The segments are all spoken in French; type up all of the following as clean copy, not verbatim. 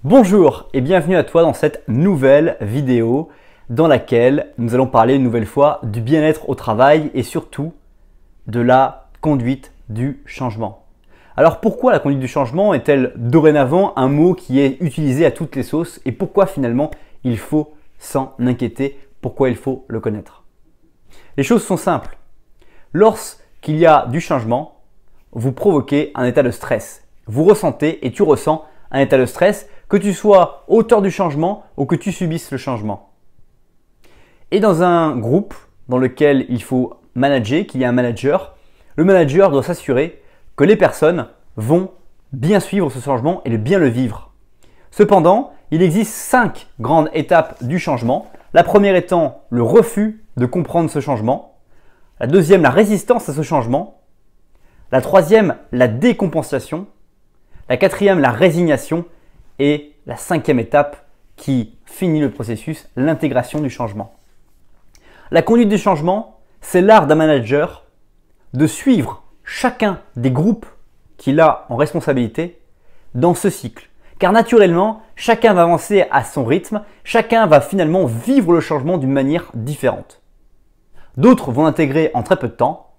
Bonjour et bienvenue à toi dans cette nouvelle vidéo dans laquelle nous allons parler une nouvelle fois du bien-être au travail et surtout de la conduite du changement. Alors pourquoi la conduite du changement est-elle dorénavant un mot qui est utilisé à toutes les sauces et pourquoi finalement il faut s'en inquiéter, pourquoi il faut le connaître? Les choses sont simples. Lorsqu'il y a du changement, vous provoquez un état de stress. Vous ressentez et tu ressens un état de stress, que tu sois auteur du changement ou que tu subisses le changement. Et dans un groupe dans lequel il faut manager, qu'il y a un manager, le manager doit s'assurer que les personnes vont bien suivre ce changement et bien le vivre. Cependant, il existe 5 grandes étapes du changement. La première étant le refus de comprendre ce changement. La deuxième, la résistance à ce changement. La troisième, la décompensation. La quatrième, la résignation. Et la cinquième étape qui finit le processus, l'intégration du changement. La conduite du changement, c'est l'art d'un manager de suivre chacun des groupes qu'il a en responsabilité dans ce cycle. Car naturellement, chacun va avancer à son rythme, chacun va finalement vivre le changement d'une manière différente. D'autres vont l'intégrer en très peu de temps,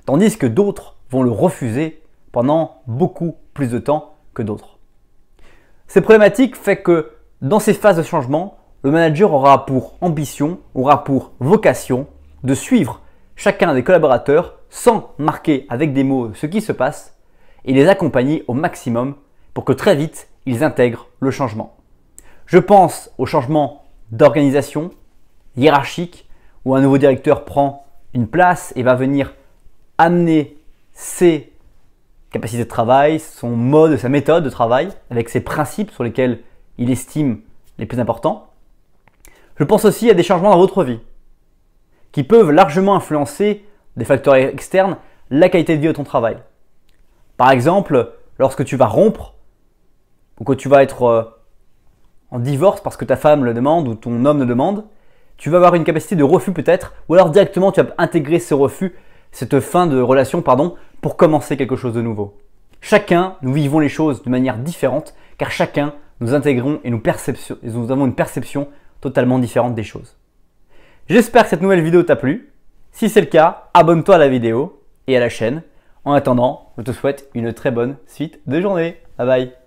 tandis que d'autres vont le refuser pendant beaucoup plus de temps que d'autres. Ces problématiques fait que dans ces phases de changement, le manager aura pour ambition, aura pour vocation de suivre chacun des collaborateurs sans marquer avec des mots ce qui se passe et les accompagner au maximum pour que très vite ils intègrent le changement. Je pense au changement d'organisation hiérarchique où un nouveau directeur prend une place et va venir amener ses capacités de travail, son mode, sa méthode de travail avec ses principes sur lesquels il estime les plus importants. Je pense aussi à des changements dans votre vie qui peuvent largement influencer des facteurs externes la qualité de vie de ton travail. Par exemple, lorsque tu vas rompre ou que tu vas être en divorce parce que ta femme le demande ou ton homme le demande, tu vas avoir une capacité de refus peut-être ou alors directement tu vas intégrer ce refus, cette fin de relation pour commencer quelque chose de nouveau. Chacun, nous vivons les choses de manière différente car chacun, nous intégrons et nous avons une perception totalement différente des choses. J'espère que cette nouvelle vidéo t'a plu. Si c'est le cas, abonne-toi à la vidéo et à la chaîne. En attendant, je te souhaite une très bonne suite de journée. Bye bye.